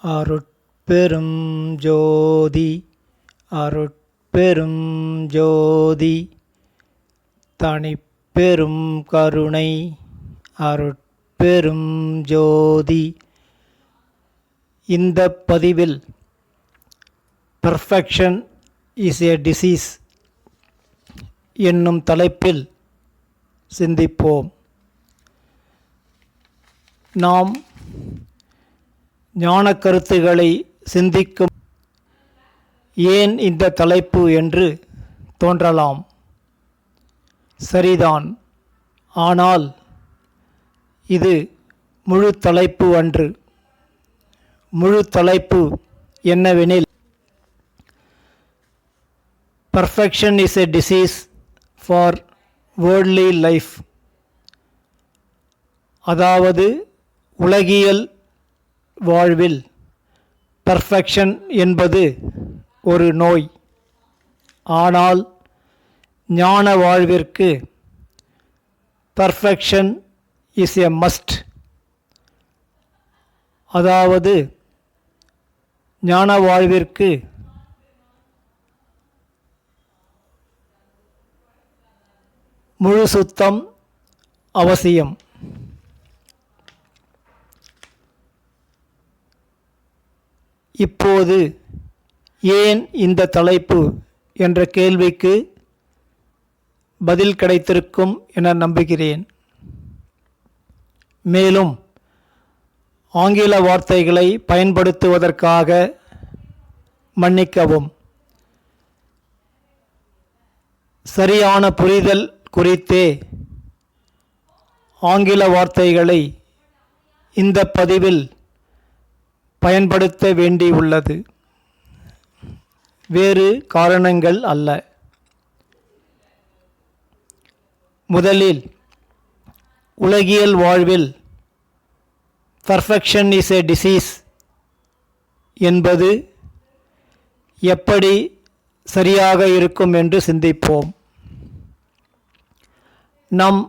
அருட்பெரும் ஜோதி அருட்பெரும் ஜோதி தனிப்பெரும் கருணை அருட்பெரும் ஜோதி. இந்த பதிவில் பெர்ஃபெக்ஷன் இஸ் எ டிசீஸ் என்னும் தலைப்பில் சிந்திப்போம். நாம் ஞான கருத்துக்களை சிந்திக்கும் ஏன் இந்த தலைப்பு என்று தோன்றலாம். சரிதான். ஆனால் இது முழு தலைப்பு அன்று. முழு தலைப்பு என்னவெனில், perfection is a disease for worldly life. அதாவது உலகியல் வாழ்வில் பெர்ஃபெக்ஷன் என்பது ஒரு நோய். ஆனால் ஞான வாழ்விற்கு பெர்ஃபெக்ஷன் இஸ் எ மஸ்ட். அதாவது ஞான வாழ்விற்கு முழு சுத்தம் அவசியம். இப்போது ஏன் இந்த தலைப்பு என்ற கேள்விக்கு பதில் கிடைத்திருக்கும் என நம்புகிறேன். மேலும் ஆங்கில வார்த்தைகளை பயன்படுத்துவதற்காக மன்னிக்கவும். சரியான புரிதல் குறித்தே ஆங்கில வார்த்தைகளை இந்த பதிவில் பயன்படுத்த வேண்டியுள்ளது, வேறு காரணங்கள் அல்ல. முதலில், உலகியல் வாழ்வில் பெர்ஃபெக்ஷன் இஸ் எ டிசீஸ் என்பது எப்படி சரியாக இருக்கும் என்று சிந்திப்போம். நம்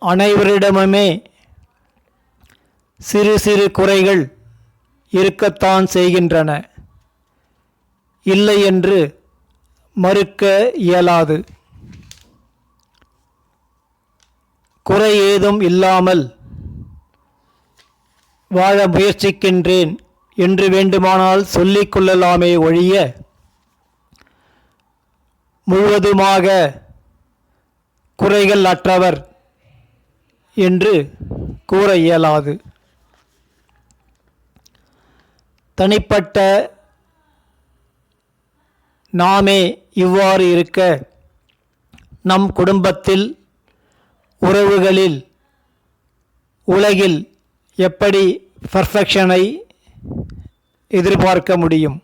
அனைவரிடமுமே சிறு சிறு குறைகள் இருக்கத்தான் செய்கின்றன, இல்லை என்று மறுக்க இயலாது. குறை ஏதும் இல்லாமல் வாழ முயற்சிக்கின்றேன் என்று வேண்டுமானால் சொல்லிக் கொள்ளலாமே ஒழிய முழுவதுமாக குறைகள் அற்றவர் என்று கூற இயலாது. தனிப்பட்ட நாமே இவ்வாறு இருக்க, நம் குடும்பத்தில், உறவுகளில், உலகில் எப்படி பெர்ஃபெக்ஷனை எதிர்பார்க்க முடியும்?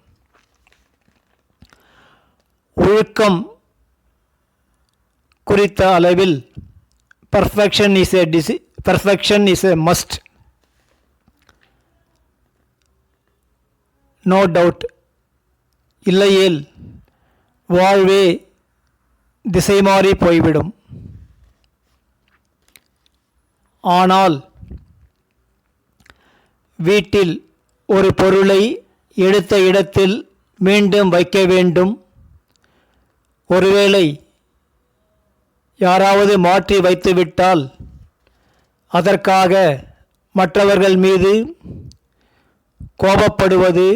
ஒழுக்கம் குறித்த அளவில் perfection is a must. No doubt. இல்லையேல் வாழ்வே திசை மாறி போய்விடும். ஆனால் வீட்டில் ஒரு பொருளை எடுத்த இடத்தில் மீண்டும் வைக்க வேண்டும். ஒருவேளை யாராவது மாற்றி வைத்துவிட்டால் அதற்காக மற்றவர்கள் மீது கோபப்படுவது,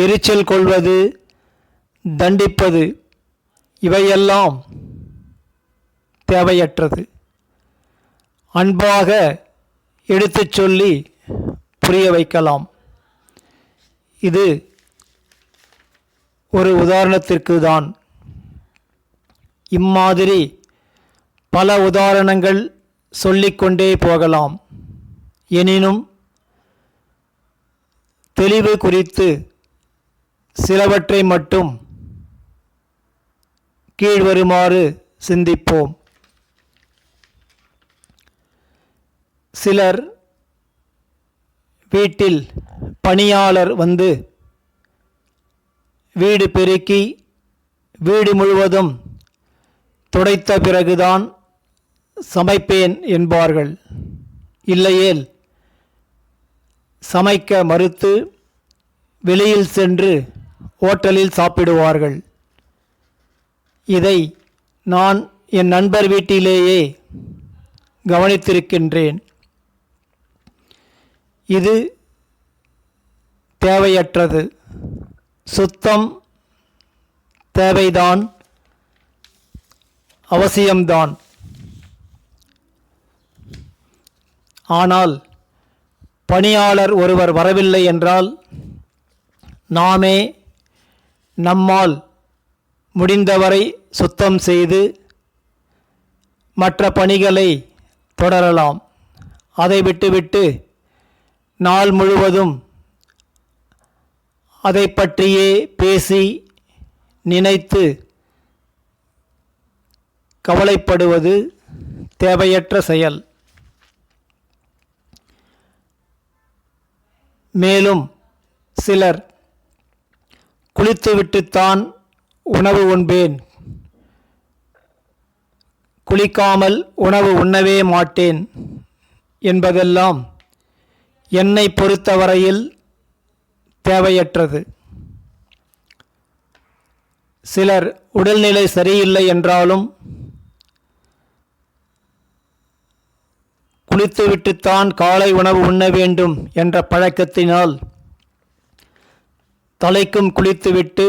எரிச்சல் கொள்வது, தண்டிப்பது, இவையெல்லாம் தேவையற்றது. அன்பாக எடுத்துச் சொல்லி புரிய வைக்கலாம். இது ஒரு உதாரணத்திற்கு தான். இம்மாதிரி பல உதாரணங்கள் சொல்லிக்கொண்டே போகலாம். எனினும் தெளிவு குறித்து சிலவற்றை மட்டும் கீழ்வருமாறு சிந்திப்போம். சிலர் வீட்டில் பணியாளர் வந்து வீடு பெருக்கி வீடு முழுவதும் துடைத்த பிறகுதான் சமைப்பேன் என்பார்கள். இல்லையேல் சமைக்க மறுத்து வெளியில் சென்று ஓட்டலில் சாப்பிடுவார்கள். இதை நான் என் நண்பர் வீட்டிலேயே கவனித்திருக்கின்றேன். இது தேவையற்றது. சுத்தம் தேவைதான், அவசியம்தான். ஆனால் பணியாளர் ஒருவர் வரவில்லை என்றால் நாமே நம்மால் முடிந்தவரை சுத்தம் செய்து மற்ற பணிகளை தொடரலாம். அதை விட்டுவிட்டு நாள் முழுவதும் அதை பற்றியே பேசி நினைத்து கவலைப்படுவது தேவையற்ற செயல். மேலும் சிலர் குளித்துவிட்டுத்தான் உணவு உண்பேன், குளிக்காமல் உணவு உண்ணவே மாட்டேன் என்பதெல்லாம் என்னை பொறுத்தவரையில் தேவையற்றது. சிலர் உடல்நிலை சரியில்லை என்றாலும் குளித்துவிட்டுத்தான் காலை உணவு உண்ண வேண்டும் என்ற பழக்கத்தினால் தலைக்கும் குளித்துவிட்டு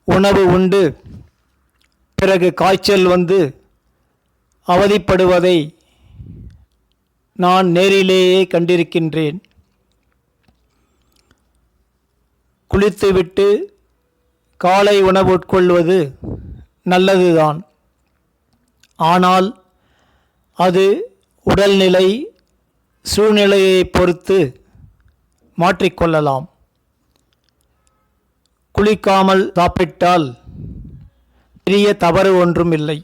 உணவு உண்டு பிறகு காய்ச்சல் வந்து அவதிப்படுவதை நான் நேரிலேயே கண்டிருக்கின்றேன். குளித்துவிட்டு காலை உணவு உட்கொள்வது நல்லதுதான். ஆனால் அது உடல்நிலை சூழ்நிலையை பொறுத்து மாற்றிக்கொள்ளலாம். குளிக்காமல் சாப்பிட்டால் பெரிய தவறு ஒன்றும் இல்லை.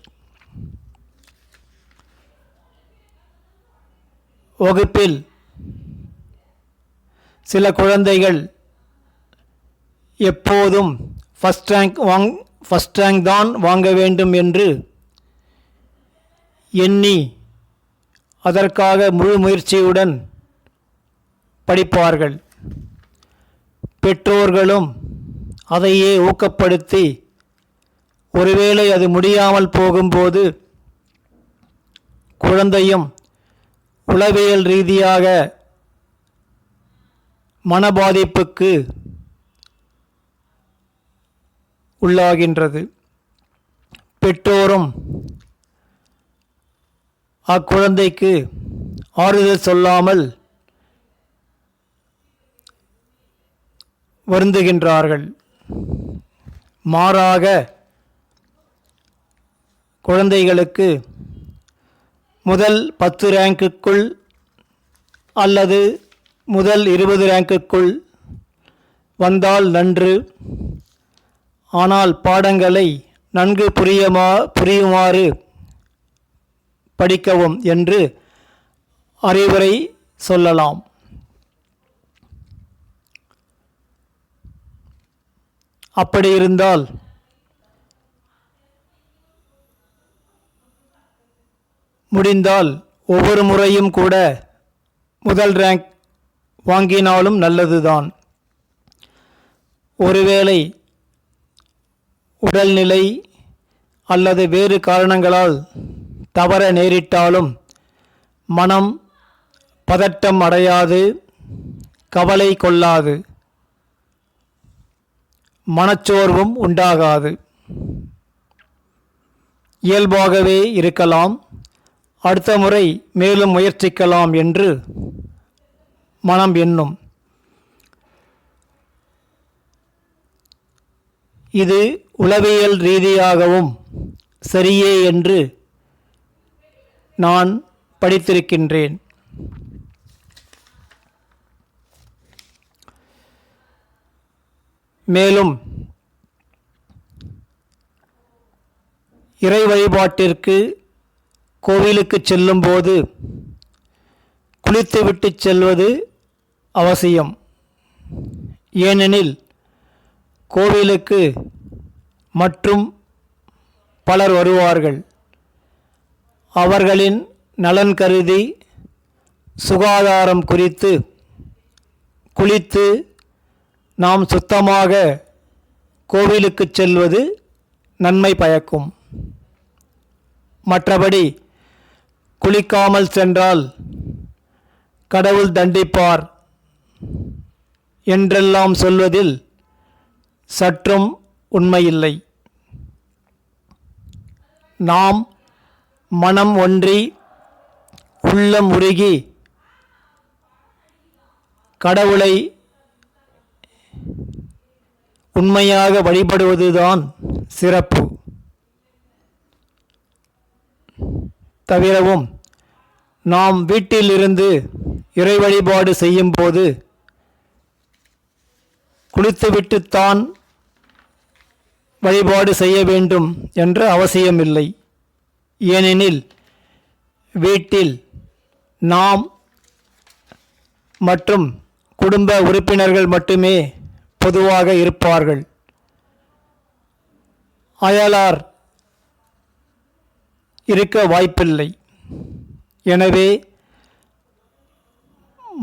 வகுப்பில் சில குழந்தைகள் எப்போதும் ஃபர்ஸ்ட் ரேங்க் தான் வாங்க வேண்டும் என்று எண்ணி அதற்காக முழு முயற்சியுடன் படிப்பார்கள். பெற்றோர்களும் அதையே ஊக்கப்படுத்தி ஒருவேளை அது முடியாமல் போகும்போது குழந்தையும் உளவியல் ரீதியாக மனபாதிப்புக்கு உள்ளாகின்றது. பெற்றோரும் அக்குழந்தைக்கு ஆறுதல் சொல்லாமல் வருந்துகின்றார்கள். மாறாக குழந்தைகளுக்கு முதல் 10 ரேங்குக்குள் அல்லது முதல் 20 ரேங்குக்குள் வந்தால் நன்று, ஆனால் பாடங்களை நன்கு புரியுமாறு படிக்கவும் என்று அறிவுரை சொல்லலாம். அப்படி இருந்தால் முடிந்தால் ஒவ்வொரு முறையும் கூட முதல் ரேங்க் வாங்கினாலும் நல்லதுதான். ஒருவேளை உடல்நிலை அல்லது வேறு காரணங்களால் தவற நேரிட்டாலும் மனம் பதட்டம் அடையாது, கவலை கொள்ளாது, மனச்சோர்வும் உண்டாகாது. இயல்பாகவே இருக்கலாம். அடுத்த முறை மேலும் முயற்சிக்கலாம் என்று மனம் எண்ணும். இது உளவியல் ரீதியாகவும் சரியே என்று நான் படித்திருக்கின்றேன். மேலும் இறை வழிபாட்டிற்கு கோவிலுக்கு செல்லும்போது குளித்துவிட்டு செல்வது அவசியம். ஏனெனில் கோவிலுக்கு மற்றும் பலர் வருவார்கள். அவர்களின் நலன் கருதி சுகாதாரம் குறித்து குளித்து நாம் சுத்தமாக கோவிலுக்கு செல்வது நன்மை பயக்கும். மற்றபடி குளிக்காமல் சென்றால் கடவுள் தண்டிப்பார் என்றெல்லாம் சொல்வதில் சற்றும் உண்மையில்லை. நாம் மனம் ஒன்றி உள்ளம் உருகி கடவுளை உண்மையாக வழிபடுவதுதான் சிறப்பு. தவிரவும் நாம் வீட்டிலிருந்து இறை வழிபாடு செய்யும்போது குளித்துவிட்டுத்தான் வழிபாடு செய்ய வேண்டும் என்ற அவசியமில்லை. ஏனெனில் வீட்டில் நாம் மற்றும் குடும்ப உறுப்பினர்கள் மட்டுமே பொதுவாக இருப்பார்கள். அயலார் இருக்க வாய்ப்பில்லை. எனவே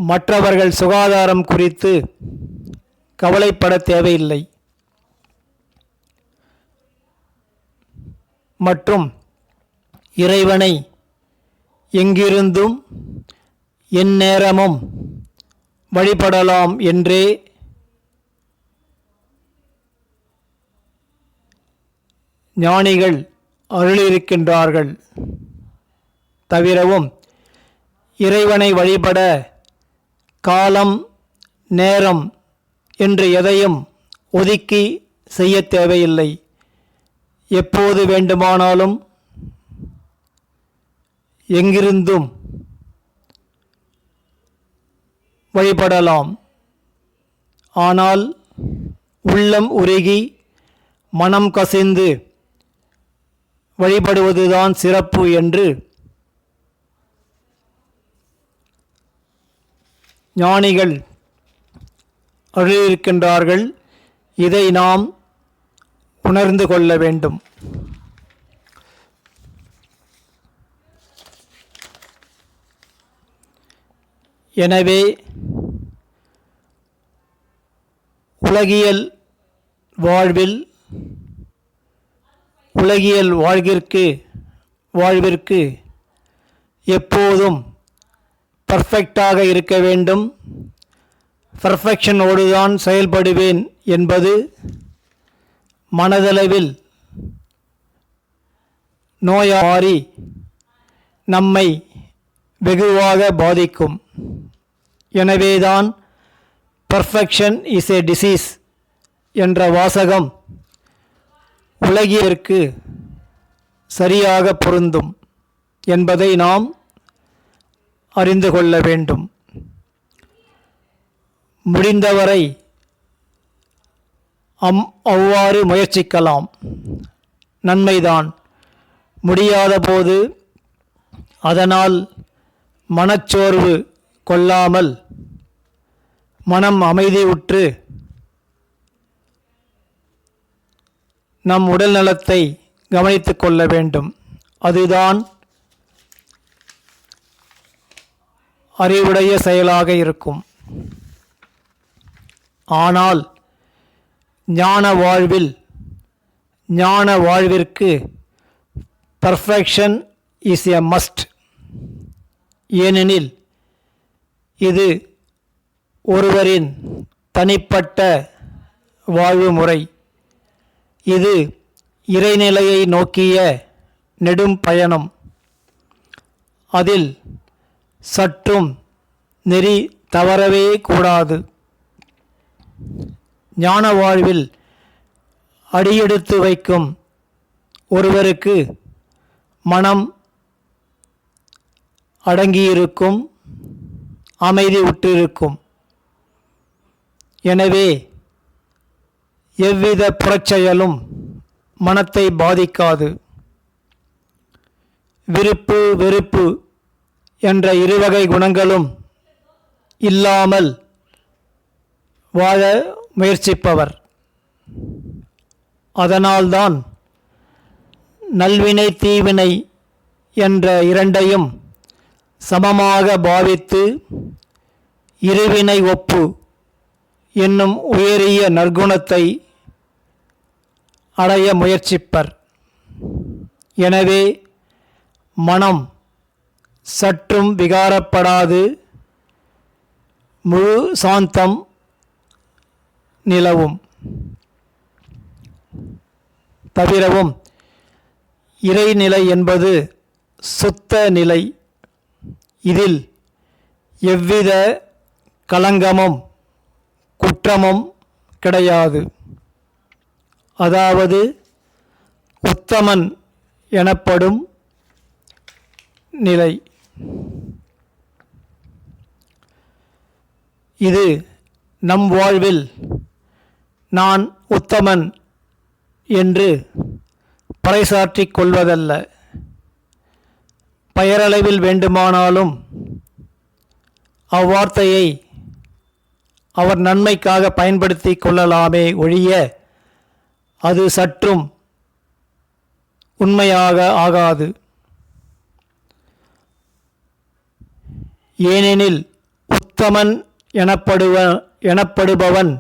மற்றவர்கள் சுகாதாரம் குறித்து கவலைப்பட தேவையில்லை. மற்றும் இறைவனை எங்கிருந்தும் எந்நேரமும் வழிபடலாம் என்றே ஞானிகள் அருளியிருக்கின்றார்கள். தவிரவும் இறைவனை வழிபட காலம் நேரம் என்று எதையும் ஒதுக்கி செய்ய தேவையில்லை. எப்போது வேண்டுமானாலும் எங்கிருந்தும் வழிபடலாம். ஆனால் உள்ளம் உருகி மனம் கசிந்து வழிபடுவதுதான் சிறப்பு என்று ஞானிகள் அருளியிருக்கின்றார்கள். இதை நாம் உணர்ந்து கொள்ள வேண்டும். எனவே உலகியல் வாழ்விற்கு எப்போதும் பர்ஃபெக்டாக இருக்க வேண்டும். பர்ஃபெக்ஷனோடு தான் செயல்படுவேன் என்பது மனதளவில் நோயாரி நம்மை வெகுவாக பாதிக்கும். எனவேதான் பர்ஃபெக்ஷன் இஸ் எ டிசீஸ் என்ற வாசகம் உலகிற்கு சரியாக பொருந்தும் என்பதை நாம் அறிந்து கொள்ள வேண்டும். முடிந்தவரை அவ்வாறு முயற்சிக்கலாம், நன்மைதான். முடியாத போது அதனால் மனச்சோர்வு கொள்ளாமல் மனம் அமைதியுற்று நம் உடல் நலத்தை கவனித்துக் கொள்ள வேண்டும். அதுதான் அறிவுடைய செயலாக இருக்கும். ஆனால் ஞான வாழ்விற்கு பர்ஃபெக்ஷன் இஸ் எ மஸ்ட். ஏனெனில் இது ஒருவரின் தனிப்பட்ட வாழ்வு முறை. இது இறைநிலையை நோக்கிய நெடும் பயணம். அதில் சற்றும் நெறி தவறவே கூடாது. ஞான வாழ்வில் அடியெடுத்து வைக்கும் ஒருவருக்கு மனம் அடங்கியிருக்கும், அமைதி உற்றிருக்கும். எனவே எவ்வித புறச்செயலும் மனத்தை பாதிக்காது. விருப்பு வெறுப்பு என்ற இருவகை குணங்களும் இல்லாமல் வாழ முயற்சிப்பவர். அதனால்தான் நல்வினை தீவினை என்ற இரண்டையும் சமமாக பாவித்து இருவினை ஒப்பு என்னும் உயரிய நற்குணத்தை அடைய முயற்சிப்பர். எனவே மனம் சற்றும் விகாரப்படாது முழு சாந்தம் நிலவும். தவிரவும் இறைநிலை என்பது சுத்த நிலை. இதில் எவ்வித களங்கமும் குற்றமும் கிடையாது. அதாவது உத்தமன் எனப்படும் நிலை. இது நம் வாழ்வில் நான் உத்தமன் என்று பறைசாற்றிக் கொள்வதல்ல. பெயரளவில் வேண்டுமானாலும் அவ்வார்த்தையை அவர் நன்மைக்காக பயன்படுத்தி கொள்ளலாமே ஒழிய அது சற்றும் உண்மையாக ஆகாது. ஏனெனில் உத்தமன் எனப்படுபவன்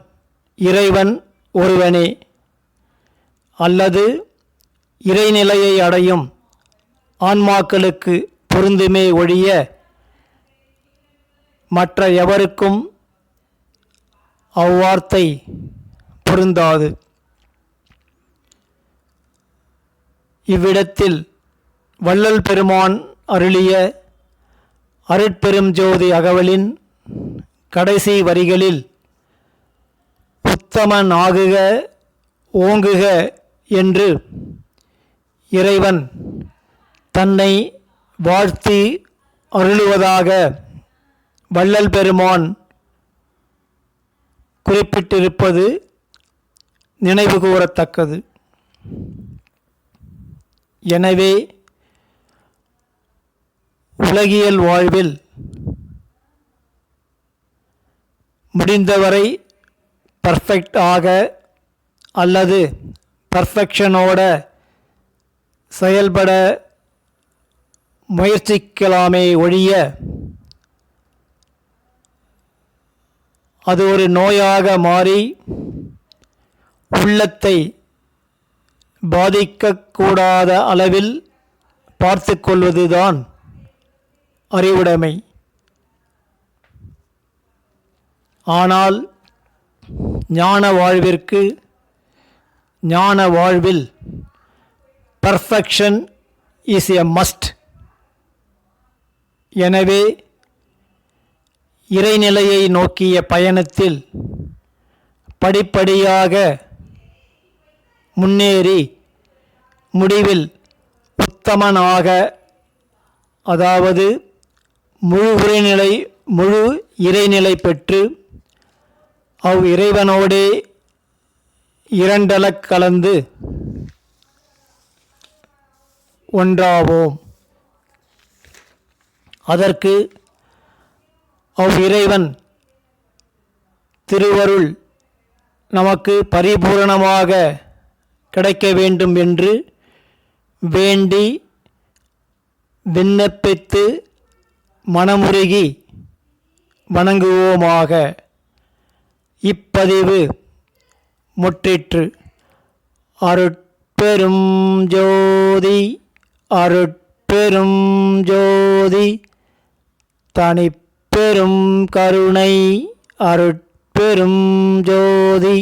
இறைவன் ஒருவனே, அல்லது இறைநிலையை அடையும் ஆன்மாக்களுக்கு பொருந்துமே ஒழிய மற்ற எவருக்கும் அவ்வார்த்தை பொருந்தாது. இவ்விடத்தில் வள்ளல் பெருமான் அருளிய அருட்பெரும் ஜோதி அகவலின் கடைசி வரிகளில் உத்தமன் ஆகுக ஓங்குக என்று இறைவன் தன்னை வாழ்த்தி அருளுவதாக வள்ளல் பெருமான் குறிப்பிட்டிருப்பது நினைவு கூரத்தக்கது. எனவே உலகியல் வாழ்வில் முடிந்தவரை பர்ஃபெக்ட் ஆக அல்லது பர்ஃபெக்ஷனோட செயல்பட முயற்சிக்கலாமே ஒழிய அது ஒரு நோயாக மாறி உள்ளத்தை பாதிக்கக்கூடாத அளவில் பார்த்து கொள்வதுதான் அறிவுடைமை. ஆனால் ஞான வாழ்வில் பர்ஃபெக்ஷன் இஸ் எ மஸ்ட். எனவே இறைநிலையை நோக்கிய பயணத்தில் படிப்படியாக முன்னேறி முடிவில் உத்தமனாக, அதாவது முழு இறைநிலை பெற்று இறைவனோடே இரண்டலக் கலந்து ஒன்றாவோம். அதற்கு இறைவன் திருவருள் நமக்கு பரிபூரணமாக கிடைக்க வேண்டும் என்று வேண்டி விண்ணப்பித்து மனமுருகி வணங்குவோமாக. இப்பதிவு முற்றிற்று. அருட்பெரும் ஜோதி அருட்பெரும் ஜோதி தனிப்பெரும் கருணை அருட்பெரும் ஜோதி.